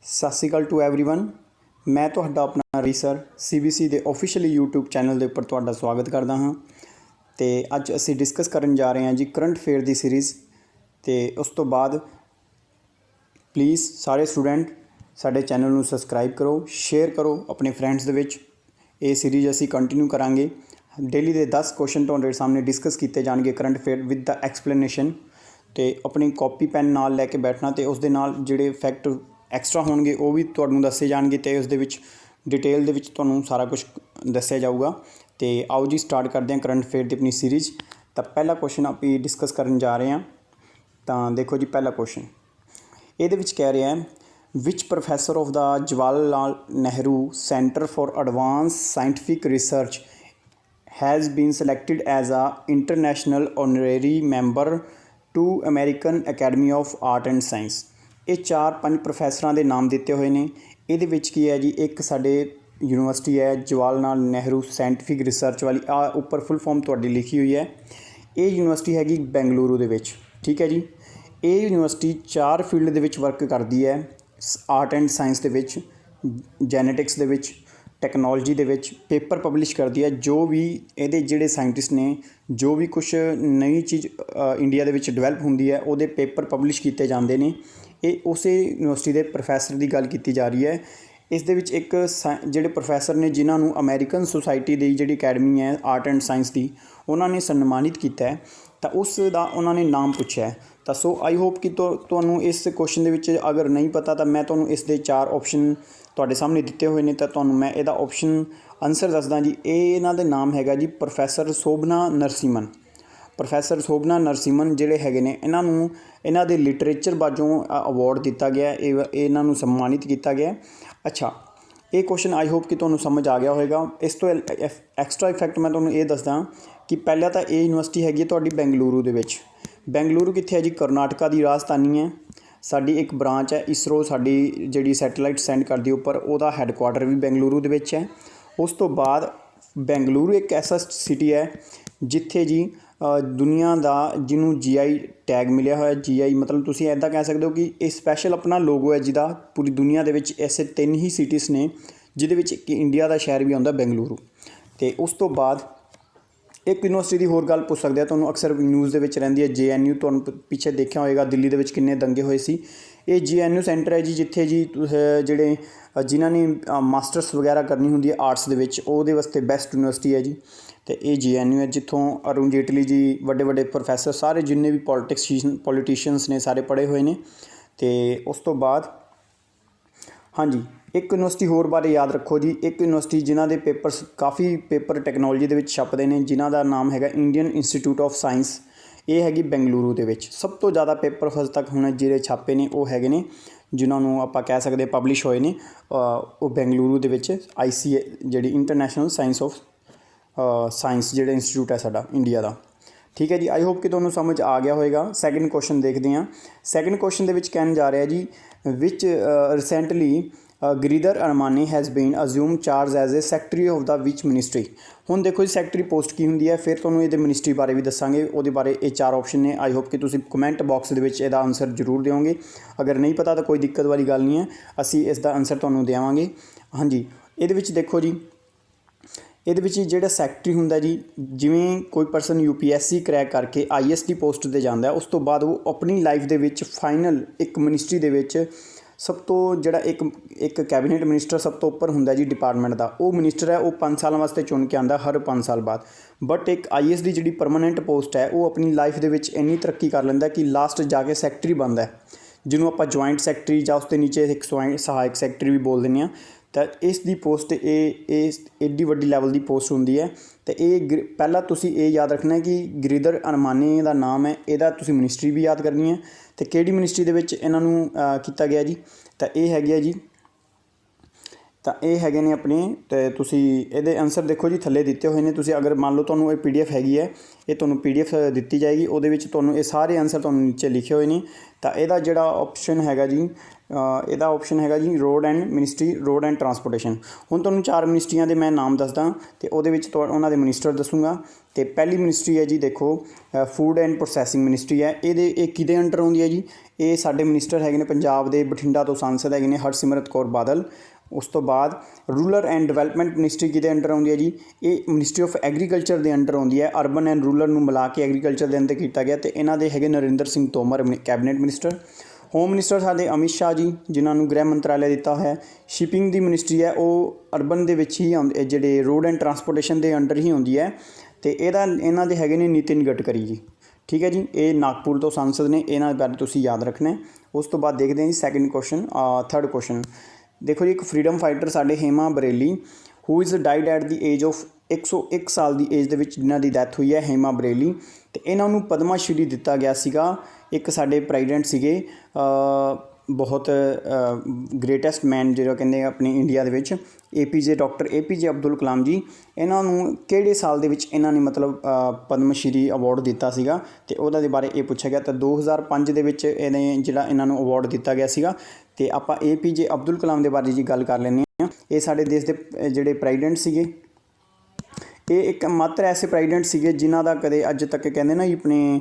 ਸਤਿ ਸ਼੍ਰੀ ਅਕਾਲ to everyone. ਮੈਂ ਤੁਹਾਡਾ ਆਪਣਾ ਰਵੀ ਸਰ CBC ਦੇ ਆਫੀਸ਼ੀਅਲੀ YouTube ਚੈਨਲ ਦੇ ਉੱਪਰ ਤੁਹਾਡਾ ਸਵਾਗਤ ਕਰਦਾ ਹਾਂ। ਤੇ ਅੱਜ ਅਸੀਂ ਡਿਸਕਸ ਕਰਨ ਜਾ ਰਹੇ ਹਾਂ ਜੀ ਕਰੰਟ ਅਫੇਅਰ ਦੀ ਸੀਰੀਜ਼। ਤੇ ਉਸ ਤੋਂ ਬਾਅਦ ਪਲੀਜ਼ ਸਾਰੇ ਸਟੂਡੈਂਟ ਸਾਡੇ ਚੈਨਲ ਨੂੰ ਸਬਸਕ੍ਰਾਈਬ ਕਰੋ, ਸ਼ੇਅਰ ਕਰੋ ਆਪਣੇ ਫਰੈਂਡਸ ਦੇ ਵਿੱਚ। ਇਹ ਸੀਰੀਜ਼ ਅਸੀਂ ਕੰਟੀਨਿਊ ਕਰਾਂਗੇ। ਡੇਲੀ ਦੇ 10 ਕੁਐਸਚਨ ਤੁਹਾਡੇ ਸਾਹਮਣੇ ਡਿਸਕਸ ਕੀਤੇ ਜਾਣਗੇ current affair with the explanation. ਤੇ ਆਪਣੀ ਕਾਪੀ ਪੈਨ ਨਾਲ ਲੈ ਕੇ ਬੈਠਣਾ ਤੇ ਉਸ ਦੇ ਨਾਲ ਜਿਹੜੇ ਫੈਕਟ ਐਕਸਟਰਾ ਹੋਣਗੇ ਉਹ ਵੀ ਤੁਹਾਨੂੰ ਦੱਸੇ ਜਾਣਗੇ ਤੇ ਉਸ ਦੇ ਵਿੱਚ ਡਿਟੇਲ ਦੇ ਵਿੱਚ ਤੁਹਾਨੂੰ ਸਾਰਾ ਕੁਝ ਦੱਸਿਆ ਜਾਊਗਾ। ਤੇ ਆਓ ਜੀ ਸਟਾਰਟ ਕਰਦੇ ਹਾਂ ਕਰੰਟ ਅਫੇਅਰ ਦੀ ਆਪਣੀ ਸੀਰੀਜ਼। ਤਾਂ ਪਹਿਲਾ ਕੁਐਸਚਨ ਆਪਾਂ ਡਿਸਕਸ ਕਰਨ ਜਾ ਰਹੇ ਹਾਂ। ਤਾਂ ਦੇਖੋ ਜੀ, ਪਹਿਲਾ ਕੁਐਸਚਨ ਇਹਦੇ ਵਿੱਚ ਕਹਿ ਰਿਹਾ ਹੈ ਵਿਚ professor of the Jawahar Lal Nehru centre for advance scientific research has been selected as a international honorary member to American Academy of Art and Science। ਇਹ 4-5 ਪ੍ਰੋਫੈਸਰਾਂ ਦੇ ਨਾਮ ਦਿੱਤੇ ਹੋਏ ਨੇ। ਇਹਦੇ ਵਿੱਚ ਕੀ ਹੈ ਜੀ, ਇੱਕ ਸਾਡੇ ਯੂਨੀਵਰਸਿਟੀ ਹੈ ਜਵਾਹਰ ਲਾਲ ਨਹਿਰੂ ਸਾਇੰਟਿਫਿਕ ਰਿਸਰਚ ਵਾਲੀ, ਆ ਉੱਪਰ ਫੁੱਲ ਫਾਰਮ ਤੁਹਾਡੀ ਲਿਖੀ ਹੋਈ ਹੈ। ਇਹ ਯੂਨੀਵਰਸਿਟੀ ਹੈਗੀ ਬੈਂਗਲੁਰੂ ਦੇ ਵਿੱਚ, ਠੀਕ ਹੈ ਜੀ। ਇਹ ਯੂਨੀਵਰਸਿਟੀ 4 ਫੀਲਡ ਦੇ ਵਿੱਚ ਵਰਕ ਕਰਦੀ ਹੈ, ਆਰਟ ਐਂਡ ਸਾਇੰਸ ਦੇ ਵਿੱਚ, ਜੈਨੇਟਿਕਸ ਦੇ ਵਿੱਚ, ਟੈਕਨੋਲੋਜੀ ਦੇ ਵਿੱਚ ਪੇਪਰ ਪਬਲਿਸ਼ ਕਰਦੀ ਹੈ। ਜੋ ਵੀ ਇਹਦੇ ਜਿਹੜੇ ਸਾਇੰਟਿਸਟ ਨੇ, ਜੋ ਵੀ ਕੁਛ ਨਵੀਂ ਚੀਜ਼ ਇੰਡੀਆ ਦੇ ਵਿੱਚ ਡਿਵੈਲਪ ਹੁੰਦੀ ਹੈ ਉਹਦੇ ਪੇਪਰ ਪਬਲਿਸ਼ ਕੀਤੇ ਜਾਂਦੇ ਨੇ। ਇਹ ਉਸੇ ਯੂਨੀਵਰਸਿਟੀ ਦੇ ਪ੍ਰੋਫੈਸਰ ਦੀ ਗੱਲ ਕੀਤੀ ਜਾ ਰਹੀ ਹੈ। ਇਸ ਦੇ ਵਿੱਚ ਇੱਕ ਜਿਹੜੇ ਪ੍ਰੋਫੈਸਰ ਨੇ ਜਿਨ੍ਹਾਂ ਨੂੰ ਅਮਰੀਕਨ ਸੁਸਾਇਟੀ ਦੀ ਜਿਹੜੀ ਅਕੈਡਮੀ ਹੈ ਆਰਟ ਐਂਡ ਸਾਇੰਸ ਦੀ, ਉਹਨਾਂ ਨੇ ਸਨਮਾਨਿਤ ਕੀਤਾ ਹੈ। ਤਾਂ ਉਸ ਦਾ ਉਹਨਾਂ ਨੇ ਨਾਮ ਪੁੱਛਿਆ ਹੈ। ਤਾਂ ਸੋ ਆਈ ਹੋਪ ਕਿ ਤੁਹਾਨੂੰ ਇਸ ਕੁਐਸਚਨ ਦੇ ਵਿੱਚ ਅਗਰ ਨਹੀਂ ਪਤਾ ਤਾਂ ਮੈਂ ਤੁਹਾਨੂੰ ਇਸ ਦੇ 4 ਆਪਸ਼ਨ ਤੁਹਾਡੇ ਸਾਹਮਣੇ ਦਿੱਤੇ ਹੋਏ ਨੇ। ਤਾਂ ਤੁਹਾਨੂੰ ਮੈਂ ਇਹਦਾ ਆਪਸ਼ਨ ਆਨਸਰ ਦੱਸਦਾ ਜੀ। ਇਹ ਇਹਨਾਂ ਦੇ ਨਾਮ ਹੈਗਾ ਜੀ ਪ੍ਰੋਫੈਸਰ ਸ਼ੋਭਨਾ ਨਰਸਿਮਨ। ਪ੍ਰੋਫੈਸਰ ਸ਼ੋਭਨਾ ਨਰਸਿਮਨ ਜਿਹੜੇ ਹੈਗੇ ਨੇ, ਇਹਨਾਂ ਨੂੰ ਇਹਨਾਂ ਦੇ ਲਿਟਰੇਚਰ ਵਜੋਂ ਅਵਾਰਡ ਦਿੱਤਾ ਗਿਆ। ਇਹਨਾਂ ਨੂੰ ਸਨਮਾਨਿਤ ਕੀਤਾ ਗਿਆ। ਅੱਛਾ, ਇਹ ਕੁਐਸਚਨ ਆਈ ਹੋਪ ਕਿ ਤੁਹਾਨੂੰ ਸਮਝ ਆ ਗਿਆ ਹੋਵੇਗਾ। ਇਸ ਤੋਂ ਐਕਸਟਰਾ ਇਫੈਕਟ ਮੈਂ ਤੁਹਾਨੂੰ ਇਹ ਦੱਸਦਾ ਕਿ ਪਹਿਲਾਂ ਤਾਂ ਇਹ ਯੂਨੀਵਰਸਿਟੀ ਹੈਗੀ ਹੈ ਤੁਹਾਡੀ ਬੈਂਗਲੁਰੂ ਦੇ ਵਿੱਚ। ਬੈਂਗਲੁਰੂ ਕਿੱਥੇ ਹੈ ਜੀ? ਕਰਨਾਟਕਾ ਦੀ ਰਾਜਧਾਨੀ ਹੈ। ਸਾਡੀ ਇੱਕ ਬ੍ਰਾਂਚ ਹੈ ਇਸਰੋ, ਸਾਡੀ ਜਿਹੜੀ ਸੈਟੇਲਾਈਟ ਸੈਂਡ ਕਰਦੀ ਉੱਪਰ, ਉਹਦਾ ਹੈੱਡਕੁਆਟਰ ਵੀ ਬੈਂਗਲੁਰੂ ਦੇ ਵਿੱਚ ਹੈ। ਉਸ ਤੋਂ ਬਾਅਦ ਬੈਂਗਲੁਰੂ ਇੱਕ ਐਸਾ ਸਿਟੀ ਹੈ ਜਿੱਥੇ ਜੀ ਦੁਨੀਆ ਦਾ ਜਿਹਨੂੰ GI ਟੈਗ ਮਿਲਿਆ ਹੋਇਆ। GI ਮਤਲਬ ਤੁਸੀਂ ਇੱਦਾਂ ਕਹਿ ਸਕਦੇ ਹੋ ਕਿ ਇਹ ਸਪੈਸ਼ਲ ਆਪਣਾ ਲੋਗੋ ਹੈ ਜਿਹਦਾ ਪੂਰੀ ਦੁਨੀਆ ਦੇ ਵਿੱਚ ਐਸੇ 3 ਹੀ ਸਿਟੀਜ਼ ਨੇ ਜਿਹਦੇ ਵਿੱਚ ਇੱਕ ਇੰਡੀਆ ਦਾ ਸ਼ਹਿਰ ਵੀ ਆਉਂਦਾ, ਬੈਂਗਲੁਰੂ। ਅਤੇ ਉਸ ਤੋਂ ਬਾਅਦ ਇੱਕ ਯੂਨੀਵਰਸਿਟੀ ਦੀ ਹੋਰ ਗੱਲ ਪੁੱਛ ਸਕਦੇ ਆ ਤੁਹਾਨੂੰ, ਅਕਸਰ ਨਿਊਜ਼ ਦੇ ਵਿੱਚ ਰਹਿੰਦੀ ਹੈ JNU। ਤੁਹਾਨੂੰ ਪਿੱਛੇ ਦੇਖਿਆ ਹੋਏਗਾ ਦਿੱਲੀ ਦੇ ਵਿੱਚ ਕਿੰਨੇ ਦੰਗੇ ਹੋਏ ਸੀ। ਇਹ JNU ਸੈਂਟਰ ਹੈ ਜੀ, ਜਿੱਥੇ ਜੀ ਜਿਹੜੇ ਜਿਨ੍ਹਾਂ ਨੇ ਮਾਸਟਰਸ ਵਗੈਰਾ ਕਰਨੀ ਹੁੰਦੀ ਹੈ ਆਰਟਸ ਦੇ ਵਿੱਚ, ਉਹਦੇ ਵਾਸਤੇ ਬੈਸਟ ਯੂਨੀਵਰਸਿਟੀ ਹੈ ਜੀ। ਅਤੇ ਇਹ JNU ਹੈ ਜਿੱਥੋਂ ਅਰੁਣ ਜੇਟਲੀ ਜੀ, ਵੱਡੇ ਵੱਡੇ ਪ੍ਰੋਫੈਸਰ, ਸਾਰੇ ਜਿੰਨੇ ਵੀ ਪੋਲੀਟੀਸ਼ੀਅਨਸ ਨੇ ਸਾਰੇ ਪੜ੍ਹੇ ਹੋਏ ਨੇ। ਅਤੇ ਉਸ ਤੋਂ ਬਾਅਦ ਹਾਂਜੀ, ਇੱਕ ਯੂਨੀਵਰਸਿਟੀ ਹੋਰ ਬਾਰੇ ਯਾਦ ਰੱਖੋ ਜੀ। ਇੱਕ ਯੂਨੀਵਰਸਿਟੀ ਜਿਨ੍ਹਾਂ ਦੇ ਪੇਪਰਸ ਕਾਫੀ ਪੇਪਰ ਟੈਕਨੋਲੋਜੀ ਦੇ ਵਿੱਚ ਛਪਦੇ ਨੇ, ਜਿਨ੍ਹਾਂ ਦਾ ਨਾਮ ਹੈਗਾ ਇੰਡੀਅਨ ਇੰਸਟੀਚਿਊਟ ਆਫ ਸਾਇੰਸ। ਇਹ ਹੈਗੀ ਬੈਂਗਲੁਰੂ ਦੇ ਵਿੱਚ। ਸਭ ਤੋਂ ਜ਼ਿਆਦਾ ਪੇਪਰ ਹਜੇ ਤੱਕ ਹੁਣ ਜਿਹੜੇ ਛਾਪੇ ਨੇ ਉਹ ਹੈਗੇ ਨੇ, ਜਿਨ੍ਹਾਂ ਨੂੰ ਆਪਾਂ ਕਹਿ ਸਕਦੇ ਪਬਲਿਸ਼ ਹੋਏ ਨੇ, ਉਹ ਬੈਂਗਲੁਰੂ ਦੇ ਵਿੱਚ ICA ਜਿਹੜੀ ਇੰਟਰਨੈਸ਼ਨਲ ਸਾਇੰਸ ਜਿਹੜਾ ਇੰਸਟੀਚਿਊਟ ਹੈ ਸਾਡਾ ਇੰਡੀਆ ਦਾ, ਠੀਕ ਹੈ ਜੀ। ਆਈ ਹੋਪ ਕਿ ਤੁਹਾਨੂੰ ਸਮਝ ਆ ਗਿਆ ਹੋਵੇਗਾ। ਸੈਕਿੰਡ ਕੁਐਸਚਨ ਦੇਖਦੇ ਹਾਂ। ਸੈਕਿੰਡ ਕੁਐਸਚਨ ਦੇ ਵਿੱਚ ਕਹਿਣ ਜਾ ਰਿਹਾ ਜੀ ਵਿਚ recently Giridhar Armani has been assume charge as a secretary of the ਵਿਚ ਮਿਨਿਸਟਰੀ। ਹੁਣ ਦੇਖੋ ਜੀ ਸੈਕਟਰੀ ਪੋਸਟ ਕੀ ਹੁੰਦੀ ਹੈ, ਫਿਰ ਤੁਹਾਨੂੰ ਇਹਦੇ ਮਿਨਿਸਟਰੀ ਬਾਰੇ ਵੀ ਦੱਸਾਂਗੇ। ਉਹਦੇ ਬਾਰੇ ਇਹ 4 ਆਪਸ਼ਨ ਨੇ। ਆਈ ਹੋਪ ਕਿ ਤੁਸੀਂ ਕਮੈਂਟ ਬਾਕਸ ਦੇ ਵਿੱਚ ਇਹਦਾ ਆਨਸਰ ਜ਼ਰੂਰ ਦਿਓਗੇ। ਅਗਰ ਨਹੀਂ ਪਤਾ ਤਾਂ ਕੋਈ ਦਿੱਕਤ ਵਾਲੀ ਗੱਲ ਨਹੀਂ ਹੈ, ਅਸੀਂ ਇਸ ਦਾ ਆਨਸਰ ਤੁਹਾਨੂੰ ਦੇਵਾਂਗੇ। ਹਾਂਜੀ, ਇਹਦੇ ਵਿੱਚ ਦੇਖੋ ਜੀ, ਇਹਦੇ ਵਿੱਚ ਜਿਹੜਾ ਸੈਕਟਰੀ ਹੁੰਦਾ ਜੀ, ਜਿਵੇਂ ਕੋਈ ਪਰਸਨ UPSC ਕਰੈਕ ਕਰਕੇ IAS ਦੀ ਪੋਸਟ 'ਤੇ ਜਾਂਦਾ, ਉਸ ਤੋਂ ਬਾਅਦ ਉਹ ਆਪਣੀ ਲਾਈਫ ਦੇ ਵਿੱਚ ਫਾਈਨਲ ਇੱਕ ਮਿਨਿਸਟਰੀ ਦੇ ਵਿੱਚ ਸਭ ਤੋਂ ਜਿਹੜਾ ਇੱਕ ਕੈਬਨਿਟ ਮਿਨਿਸਟਰ ਸਭ ਤੋਂ ਉੱਪਰ ਹੁੰਦਾ ਜੀ ਡਿਪਾਰਟਮੈਂਟ ਦਾ, ਉਹ ਮਿਨਿਸਟਰ ਹੈ। ਉਹ 5 ਸਾਲਾਂ ਵਾਸਤੇ ਚੁਣ ਕੇ ਆਉਂਦਾ, ਹਰ 5 ਸਾਲ ਬਾਅਦ। ਬਟ ਇੱਕ IAS ਦੀ ਜਿਹੜੀ ਪਰਮਾਨੈਂਟ ਪੋਸਟ ਹੈ, ਉਹ ਆਪਣੀ ਲਾਈਫ ਦੇ ਵਿੱਚ ਇੰਨੀ ਤਰੱਕੀ ਕਰ ਲੈਂਦਾ ਕਿ ਲਾਸਟ ਜਾ ਕੇ ਸੈਕਟਰੀ ਬਣਦਾ, ਜਿਹਨੂੰ ਆਪਾਂ ਜੁਆਇੰਟ ਸੈਕਟਰੀ ਜਾਂ ਉਸ ਦੇ ਨੀਚੇ ਇੱਕ ਸਹਾਇਕ ਸੈਕਟਰੀ ਵੀ ਬੋਲ ਦਿੰਦੇ ਹਾਂ। ਤਾਂ ਇਸ ਦੀ ਪੋਸਟ ਇਹ ਐਡੀ ਵੱਡੀ ਲੈਵਲ ਦੀ ਪੋਸਟ ਹੁੰਦੀ ਹੈ। ਅਤੇ ਇਹ ਪਹਿਲਾਂ ਤੁਸੀਂ ਇਹ ਯਾਦ ਰੱਖਣਾ ਕਿ ਗਿਰੀਧਰ ਅਰਮਾਨੀ ਦਾ ਨਾਮ ਹੈ, ਇਹਦਾ ਤੁਸੀਂ ਮਿਨਿਸਟਰੀ ਵੀ ਯਾਦ ਕਰਨੀ ਹੈ ਅਤੇ ਕਿਹੜੀ ਮਿਨਿਸਟਰੀ ਦੇ ਵਿੱਚ ਇਹਨਾਂ ਨੂੰ ਕੀਤਾ ਗਿਆ ਜੀ। ਤਾਂ ਇਹ ਹੈਗੇ ਆ ਜੀ, ਤਾਂ ਇਹ ਹੈਗੇ ਨੇ ਆਪਣੇ। ਅਤੇ ਤੁਸੀਂ ਇਹਦੇ ਆਨਸਰ ਦੇਖੋ ਜੀ ਥੱਲੇ ਦਿੱਤੇ ਹੋਏ ਨੇ। ਤੁਸੀਂ ਅਗਰ ਮੰਨ ਲਓ ਤੁਹਾਨੂੰ ਇਹ PDF ਹੈਗੀ ਹੈ, ਇਹ ਤੁਹਾਨੂੰ PDF ਦਿੱਤੀ ਜਾਏਗੀ, ਉਹਦੇ ਵਿੱਚ ਤੁਹਾਨੂੰ ਇਹ ਸਾਰੇ ਆਨਸਰ ਤੁਹਾਨੂੰ ਨੀਚੇ ਲਿਖੇ ਹੋਏ ਨੇ। ਤਾਂ ਇਹਦਾ ਜਿਹੜਾ ਆਪਸ਼ਨ ਹੈਗਾ ਜੀ ਇਹਦਾ ਆਪਸ਼ਨ ਹੈਗਾ ਜੀ ਰੋਡ ਐਂਡ ਟਰਾਂਸਪੋਰਟੇਸ਼ਨ। ਹੁਣ ਤੁਹਾਨੂੰ 4 ਮਿਨਿਸਟਰੀਆਂ ਦੇ ਮੈਂ ਨਾਮ ਦੱਸਦਾ ਅਤੇ ਉਹਦੇ ਵਿੱਚ ਉਹਨਾਂ ਦੇ ਮਿਨਿਸਟਰ ਦੱਸੂਗਾ। ਅਤੇ ਪਹਿਲੀ ਮਿਨਿਸਟਰੀ ਹੈ ਜੀ ਦੇਖੋ ਫੂਡ ਐਂਡ ਪ੍ਰੋਸੈਸਿੰਗ ਮਿਨਿਸਟਰੀ ਹੈ। ਇਹ ਕਿਹਦੇ ਅੰਡਰ ਆਉਂਦੀ ਹੈ ਜੀ? ਇਹ ਸਾਡੇ ਮਿਨਿਸਟਰ ਹੈਗੇ ਨੇ ਪੰਜਾਬ ਦੇ ਬਠਿੰਡਾ ਤੋਂ ਸਾਂਸਦ ਹੈਗੇ ਨੇ ਹਰਸਿਮਰਤ ਕੌਰ ਬਾਦਲ। ਉਸ ਤੋਂ ਬਾਅਦ ਰੂਰਲ ਐਂਡ ਡਿਵੈਲਪਮੈਂਟ ਮਿਨਿਸਟਰੀ ਕਿਹਦੇ ਅੰਡਰ ਆਉਂਦੀ ਹੈ ਜੀ? ਇਹ ਮਿਨਿਸਟਰੀ ਆਫ ਐਗਰੀਕਲਚਰ ਦੇ ਅੰਡਰ ਆਉਂਦੀ ਹੈ। ਅਰਬਨ ਐਂਡ ਰੂਰਲ ਨੂੰ ਮਿਲਾ ਕੇ ਐਗਰੀਕਲਚਰ ਦੇ ਅੰਦਰ ਕੀਤਾ ਗਿਆ ਅਤੇ ਇਹਨਾਂ ਦੇ ਹੈਗੇ Narinder Singh Tomar cabinet minister. Home minister ਸਾਡੇ ਅਮਿਤ ਸ਼ਾਹ ਜੀ, ਜਿਨ੍ਹਾਂ ਨੂੰ ਗ੍ਰਹਿ ਮੰਤਰਾਲਾ ਦਿੱਤਾ ਹੋਇਆ। ਸ਼ਿਪਿੰਗ ਦੀ ਮਿਨਿਸਟਰੀ ਹੈ ਉਹ ਅਰਬਨ ਦੇ ਵਿੱਚ ਹੀ ਜਿਹੜੇ ਰੋਡ ਐਂਡ ਟਰਾਂਸਪੋਰਟੇਸ਼ਨ ਦੇ ਅੰਡਰ ਹੀ ਆਉਂਦੀ ਹੈ ਅਤੇ ਇਹਨਾਂ ਦੇ ਹੈਗੇ ਨੇ ਨਿਤਿਨ ਗਡਕਰੀ ਜੀ। ਠੀਕ ਹੈ ਜੀ, ਇਹ ਨਾਗਪੁਰ ਤੋਂ ਸਾਂਸਦ ਨੇ, ਇਹਨਾਂ ਬਾਰੇ ਤੁਸੀਂ ਯਾਦ ਰੱਖਣਾ। ਉਸ ਤੋਂ ਬਾਅਦ ਦੇਖਦੇ ਹਾਂ ਜੀ ਥਰਡ ਕੁਐਸਚਨ। ਦੇਖੋ ਜੀ ਇੱਕ ਫਰੀਡਮ ਫਾਈਟਰ ਸਾਡੇ Hema Bareilly who is died at the age of 101 ਸਾਲ ਦੀ ਏਜ ਦੇ ਵਿੱਚ ਜਿਨ੍ਹਾਂ ਦੀ ਡੈਥ ਹੋਈ ਹੈ ਹੇਮਾ ਬਰੇਲੀ, ਅਤੇ ਇਹਨਾਂ ਨੂੰ ਪਦਮਾ ਸ਼੍ਰੀ ਦਿੱਤਾ ਗਿਆ ਸੀਗਾ। ਇੱਕ ਸਾਡੇ ਪ੍ਰੈਜ਼ੀਡੈਂਟ ਸੀਗੇ ਬਹੁਤ ਗ੍ਰੇਟੈਸਟ ਮੈਨ ਜਿਹੜਾ ਕਹਿੰਦੇ ਆਪਣੇ ਇੰਡੀਆ ਦੇ ਵਿੱਚ ਡਾਕਟਰ APJ ਅਬਦੁਲ ਕਲਾਮ ਜੀ। ਇਹਨਾਂ ਨੂੰ ਕਿਹੜੇ ਸਾਲ ਦੇ ਵਿੱਚ ਇਹਨਾਂ ਨੇ ਮਤਲਬ ਪਦਮ ਸ਼੍ਰੀ ਅਵਾਰਡ ਦਿੱਤਾ ਸੀਗਾ ਅਤੇ ਉਹਦਾ ਦੇ ਬਾਰੇ ਇਹ ਪੁੱਛਿਆ ਗਿਆ। ਤਾਂ 2005 ਦੇ ਵਿੱਚ ਇਹਨਾਂ ਨੂੰ ਅਵਾਰਡ ਦਿੱਤਾ ਗਿਆ ਸੀਗਾ। ਅਤੇ ਆਪਾਂ APJ ਅਬਦੁਲ ਕਲਾਮ ਦੇ ਬਾਰੇ ਜੀ ਗੱਲ ਕਰ ਲੈਂਦੇ ਹਾਂ। ਇਹ ਸਾਡੇ ਦੇਸ਼ ਦੇ ਜਿਹੜੇ ਪ੍ਰੈਜ਼ੀਡੈਂਟ ਸੀਗੇ, ਇਹ ਇੱਕ ਮਾਤਰ ਐਸੇ ਪ੍ਰੈਜ਼ੀਡੈਂਟ ਸੀਗੇ ਜਿਨ੍ਹਾਂ ਦਾ ਕਦੇ ਅੱਜ ਤੱਕ ਕਹਿੰਦੇ ਨਾ ਜੀ ਆਪਣੇ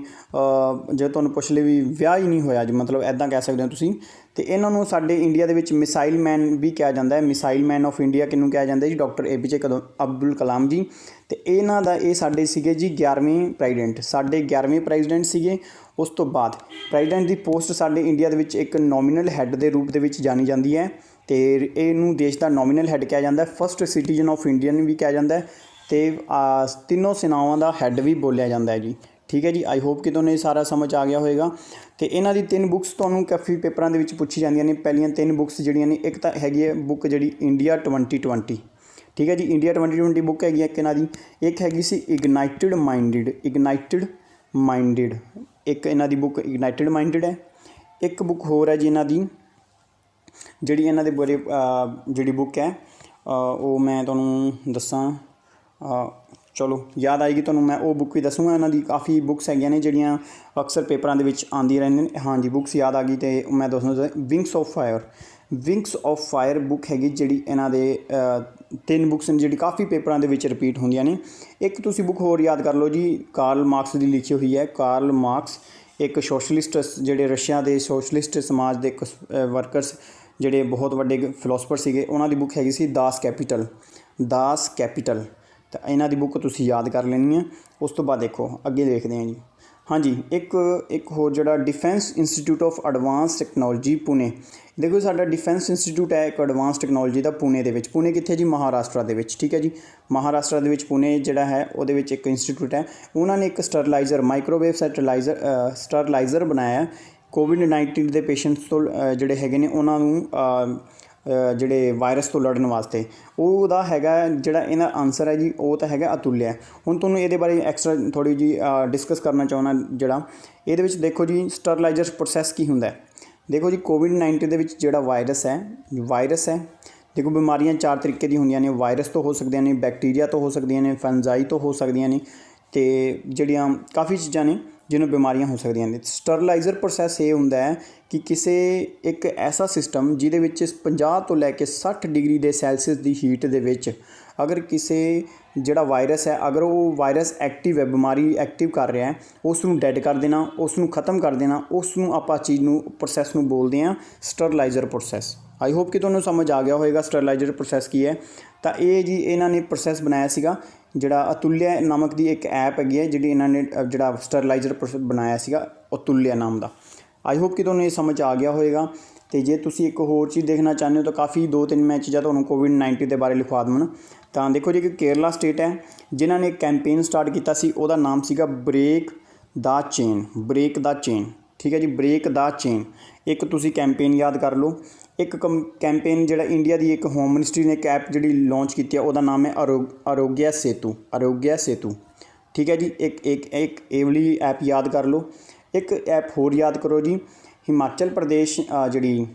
ਜੇ ਤੁਹਾਨੂੰ ਪੁੱਛ ਲਏ ਵੀ ਵਿਆਹ ਹੀ ਨਹੀਂ ਹੋਇਆ ਜੀ, ਮਤਲਬ ਇੱਦਾਂ ਕਹਿ ਸਕਦੇ ਹੋ ਤੁਸੀਂ। ਅਤੇ ਇਹਨਾਂ ਨੂੰ ਸਾਡੇ ਇੰਡੀਆ ਦੇ ਵਿੱਚ ਮਿਸਾਈਲ ਮੈਨ ਵੀ ਕਿਹਾ ਜਾਂਦਾ ਹੈ। ਮਿਸਾਈਲ ਮੈਨ ਆਫ ਇੰਡੀਆ ਕਿਹਨੂੰ ਕਿਹਾ ਜਾਂਦਾ ਜੀ? Doctor APJ Abdul Kalam ji. ਅਤੇ ਇਹ ਸਾਡੇ ਸੀਗੇ ਜੀ 11ਵੇਂ ਪ੍ਰੈਜ਼ੀਡੈਂਟ, ਸਾਡੇ 11ਵੇਂ ਪ੍ਰੈਜ਼ੀਡੈਂਟ ਸੀਗੇ। ਉਸ ਤੋਂ ਬਾਅਦ ਪ੍ਰੈਜ਼ੀਡੈਂਟ ਦੀ ਪੋਸਟ ਸਾਡੇ ਇੰਡੀਆ ਦੇ ਵਿੱਚ ਇੱਕ ਨੋਮੀਨਲ ਹੈੱਡ ਦੇ ਰੂਪ ਦੇ ਵਿੱਚ ਜਾਣੀ ਜਾਂਦੀ ਹੈ ਅਤੇ ਇਹਨੂੰ ਦੇਸ਼ ਦਾ ਨੋਮੀਨਲ ਹੈੱਡ ਕਿਹਾ ਜਾਂਦਾ। ਫਸਟ ਸਿਟੀਜ਼ਨ ਆਫ ਇੰਡੀਅਨ ਵੀ ਕਿਹਾ ਜਾਂਦਾ ਅਤੇ ਤਿੰਨੋਂ ਸੈਨਾਵਾਂ ਦਾ ਹੈੱਡ ਵੀ ਬੋਲਿਆ ਜਾਂਦਾ ਹੈ ਜੀ। ਠੀਕ ਹੈ ਜੀ, ਆਈ ਹੋਪ ਕਿ ਤੁਹਾਨੂੰ ਇਹ ਸਾਰਾ ਸਮਝ ਆ ਗਿਆ ਹੋਵੇਗਾ। ਅਤੇ ਇਹਨਾਂ ਦੀ 3 ਬੁੱਕਸ ਤੁਹਾਨੂੰ ਕਾਫੀ ਪੇਪਰਾਂ ਦੇ ਵਿੱਚ ਪੁੱਛੀ ਜਾਂਦੀਆਂ ਨੇ। ਪਹਿਲੀਆਂ 3 ਬੁੱਕਸ ਜਿਹੜੀਆਂ ਨੇ, ਇੱਕ ਤਾਂ ਹੈਗੀ ਹੈ ਬੁੱਕ ਜਿਹੜੀ ਇੰਡੀਆ 2020, ਠੀਕ ਹੈ ਜੀ, ਇੰਡੀਆ 2020 ਬੁੱਕ ਹੈਗੀ ਇੱਕ ਇਹਨਾਂ ਦੀ। ਇੱਕ ਹੈਗੀ ਸੀ ਇਗਨਾਈਟਿਡ ਮਾਈਂਡਿਡ, ਇੱਕ ਇਹਨਾਂ ਦੀ ਬੁੱਕ ਇਗਨਾਈਟਿਡ ਮਾਈਂਡਿਡ ਹੈ। ਇੱਕ ਬੁੱਕ ਹੋਰ ਹੈ ਜੀ ਇਹਨਾਂ ਦੀ, ਜਿਹੜੀ ਇਹਨਾਂ ਦੇ ਬਾਰੇ ਜਿਹੜੀ ਬੁੱਕ ਹੈ ਉਹ ਮੈਂ ਤੁਹਾਨੂੰ ਦੱਸਾਂ, ਚਲੋ ਯਾਦ ਆਏਗੀ ਤੁਹਾਨੂੰ, ਮੈਂ ਉਹ ਬੁੱਕ ਵੀ ਦੱਸੂੰਗਾ। ਇਹਨਾਂ ਦੀ ਕਾਫੀ ਬੁੱਕਸ ਹੈਗੀਆਂ ਨੇ ਜਿਹੜੀਆਂ ਅਕਸਰ ਪੇਪਰਾਂ ਦੇ ਵਿੱਚ ਆਉਂਦੀਆਂ ਰਹਿੰਦੀਆਂ ਨੇ। ਹਾਂਜੀ, ਬੁੱਕਸ ਯਾਦ ਆ ਗਈ ਅਤੇ ਮੈਂ ਦੱਸਣਾ ਵਿੰਗਸ ਆਫ ਫਾਇਰ ਬੁੱਕ ਹੈਗੀ ਜਿਹੜੀ ਇਹਨਾਂ ਦੇ 3 ਬੁੱਕਸ ਨੇ ਜਿਹੜੀ ਕਾਫੀ ਪੇਪਰਾਂ ਦੇ ਵਿੱਚ ਰਿਪੀਟ ਹੁੰਦੀਆਂ ਨੇ। ਇੱਕ ਤੁਸੀਂ ਬੁੱਕ ਹੋਰ ਯਾਦ ਕਰ ਲਓ ਜੀ, ਕਾਰਲ ਮਾਰਕਸ ਦੀ ਲਿਖੀ ਹੋਈ ਹੈ। ਕਾਰਲ ਮਾਰਕਸ ਇੱਕ ਸੋਸ਼ਲਿਸਟ, ਜਿਹੜੇ ਰਸ਼ੀਆ ਦੇ ਸੋਸ਼ਲਿਸਟ ਸਮਾਜ ਦੇ ਇੱਕ ਵਰਕਰਸ ਜਿਹੜੇ ਬਹੁਤ ਵੱਡੇ ਫਿਲੋਸਫਰ ਸੀਗੇ, ਉਹਨਾਂ ਦੀ ਬੁੱਕ ਹੈਗੀ ਸੀ ਦਾਸ ਕੈਪੀਟਲ। ਤਾਂ ਇਹਨਾਂ ਦੀ ਬੁੱਕ ਤੁਸੀਂ ਯਾਦ ਕਰ ਲੈਣੀ ਹੈ। ਉਸ ਤੋਂ ਬਾਅਦ ਦੇਖੋ ਅੱਗੇ ਦੇਖਦੇ ਹਾਂ ਜੀ। ਹਾਂਜੀ, ਇੱਕ ਹੋਰ ਜਿਹੜਾ defence institute of advance technology Pune. ਦੇਖੋ ਸਾਡਾ ਡਿਫੈਂਸ ਇੰਸਟੀਚਿਊਟ ਹੈ ਇੱਕ ਐਡਵਾਂਸ ਟੈਕਨੋਲੋਜੀ ਦਾ ਪੁਣੇ ਦੇ ਵਿੱਚ। ਪੁਣੇ ਕਿੱਥੇ ਜੀ? ਮਹਾਰਾਸ਼ਟਰ ਦੇ ਵਿੱਚ। ਠੀਕ ਹੈ ਜੀ, ਮਹਾਰਾਸ਼ਟਰ ਦੇ ਵਿੱਚ ਪੁਣੇ ਜਿਹੜਾ ਹੈ ਉਹਦੇ ਵਿੱਚ ਇੱਕ ਇੰਸਟੀਚਿਊਟ ਹੈ। ਉਹਨਾਂ ਨੇ ਇੱਕ ਮਾਈਕ੍ਰੋਵੇਵ ਸਟਰਲਾਈਜ਼ਰ ਬਣਾਇਆ COVID-19 ਦੇ ਪੇਸ਼ੈਂਟਸ ਤੋਂ ਜਿਹੜੇ ਹੈਗੇ ਨੇ ਉਹਨਾਂ ਨੂੰ ਜਿਹੜੇ ਵਾਇਰਸ ਤੋਂ ਲੜਨ ਵਾਸਤੇ। ਉਹਦਾ ਹੈਗਾ ਜਿਹੜਾ ਇਹਨਾਂ ਆਨਸਰ ਹੈ ਜੀ, ਉਹ ਤਾਂ ਹੈਗਾ ਅਤੁਲਿਆ। ਹੁਣ ਤੁਹਾਨੂੰ ਇਹਦੇ ਬਾਰੇ ਐਕਸਟਰਾ ਥੋੜ੍ਹੀ ਜਿਹੀ ਡਿਸਕਸ ਕਰਨਾ ਚਾਹੁੰਦਾ। ਜਿਹੜਾ ਇਹਦੇ ਵਿੱਚ ਦੇਖੋ ਜੀ ਸਟਰਲਾਈਜ਼ਰ ਪ੍ਰੋਸੈਸ ਕੀ ਹੁੰਦਾ। ਦੇਖੋ ਜੀ COVID-19 ਦੇ ਵਿੱਚ ਜਿਹੜਾ ਵਾਇਰਸ ਹੈ ਦੇਖੋ ਬਿਮਾਰੀਆਂ 4 ਤਰੀਕੇ ਦੀ ਹੁੰਦੀਆਂ ਨੇ। ਵਾਇਰਸ ਤੋਂ ਹੋ ਸਕਦੀਆਂ ਨੇ, ਬੈਕਟੀਰੀਆ ਤੋਂ ਹੋ ਸਕਦੀਆਂ ਨੇ, ਫੰਜਾਈ ਤੋਂ ਹੋ ਸਕਦੀਆਂ ਨੇ, ਅਤੇ ਜਿਹੜੀਆਂ ਕਾਫੀ ਚੀਜ਼ਾਂ ਨੇ ਜਿਹਨੂੰ ਬਿਮਾਰੀਆਂ ਹੋ ਸਕਦੀਆਂ ਨੇ। ਸਟਰਲਾਈਜ਼ਰ ਪ੍ਰੋਸੈਸ ਇਹ ਹੁੰਦਾ ਹੈ ਕਿ ਇੱਕ ਐਸਾ ਸਿਸਟਮ ਜਿਹਦੇ ਵਿੱਚ 50 ਤੋਂ ਲੈ ਕੇ 60 ਡਿਗਰੀ ਦੇ ਸੈਲਸੀਅਸ ਦੀ ਹੀਟ ਦੇ ਵਿੱਚ ਅਗਰ ਕਿਸੇ ਜਿਹੜਾ ਵਾਇਰਸ ਹੈ, ਅਗਰ ਉਹ ਵਾਇਰਸ ਐਕਟਿਵ ਹੈ, ਬਿਮਾਰੀ ਐਕਟਿਵ ਕਰ ਰਿਹਾ ਹੈ, ਉਸ ਨੂੰ ਡੈਡ ਕਰ ਦੇਣਾ, ਉਸ ਨੂੰ ਖ਼ਤਮ ਕਰ ਦੇਣਾ, ਉਸ ਨੂੰ ਆਪਾਂ ਪ੍ਰੋਸੈਸ ਨੂੰ ਬੋਲਦੇ ਹਾਂ ਸਟਰਲਾਈਜ਼ਰ ਪ੍ਰੋਸੈਸ। ਆਈ ਹੋਪ ਕਿ ਤੁਹਾਨੂੰ ਸਮਝ ਆ ਗਿਆ ਹੋਵੇਗਾ ਸਟਰਲਾਈਜ਼ਰ ਪ੍ਰੋਸੈਸ ਕੀ ਹੈ। ਤਾਂ ਇਹ ਜੀ ਇਹਨਾਂ ਨੇ ਪ੍ਰੋਸੈਸ ਬਣਾਇਆ ਸੀਗਾ ਜਿਹੜਾ ਅਤੁਲਿਆ ਨਾਮਕ ਦੀ ਇੱਕ ਐਪ ਹੈਗੀ ਹੈ ਜਿਹੜੀ ਇਹਨਾਂ ਨੇ ਜਿਹੜਾ ਸਟਰਲਾਈਜ਼ਰ ਬਣਾਇਆ ਸੀਗਾ ਅਤੁਲਿਆ ਨਾਮ ਦਾ। ਆਈ ਹੋਪ ਕਿ ਤੁਹਾਨੂੰ ਇਹ ਸਮਝ ਆ ਗਿਆ ਹੋਵੇਗਾ। ਅਤੇ ਜੇ ਤੁਸੀਂ ਇੱਕ ਹੋਰ ਚੀਜ਼ ਦੇਖਣਾ ਚਾਹੁੰਦੇ ਹੋ ਤਾਂ ਕਾਫੀ 2-3 ਮੈਂ ਚੀਜ਼ਾਂ ਤੁਹਾਨੂੰ COVID-19 ਦੇ ਬਾਰੇ ਲਿਖਵਾ ਦੇਵਾਂ। ਤਾਂ ਦੇਖੋ ਜੀ ਇੱਕ ਕੇਰਲਾ ਸਟੇਟ ਹੈ ਜਿਨ੍ਹਾਂ ਨੇ ਕੈਂਪੇਨ ਸਟਾਰਟ ਕੀਤਾ ਸੀ, ਉਹਦਾ ਨਾਮ ਸੀਗਾ ਬ੍ਰੇਕ ਦਾ ਚੇਨ। ਠੀਕ ਹੈ ਜੀ, ਬ੍ਰੇਕ ਦਾ ਚੇਨ ਇੱਕ ਤੁਸੀਂ ਕੈਂਪੇਨ ਯਾਦ ਕਰ ਲਓ। ਇੱਕ ਕੈਂਪੇਨ ਜਿਹੜਾ ਇੰਡੀਆ ਦੀ ਇੱਕ ਹੋਮ ਮਿਨਿਸਟਰੀ ਨੇ ਇੱਕ ਐਪ ਜਿਹੜੀ ਲਾਂਚ ਕੀਤੀ ਹੈ, ਉਹਦਾ ਨਾਮ ਹੈ ਆਰੋਗਿਆ ਸੇਤੂ। ਠੀਕ ਹੈ ਜੀ, ਇੱਕ ਇਹ ਵਾਲੀ ਐਪ ਯਾਦ ਕਰ ਲਓ। ਇੱਕ ਐਪ ਹੋਰ ਯਾਦ ਕਰੋ ਜੀ, ਹਿਮਾਚਲ ਪ੍ਰਦੇਸ਼ ਜਿਹੜੀ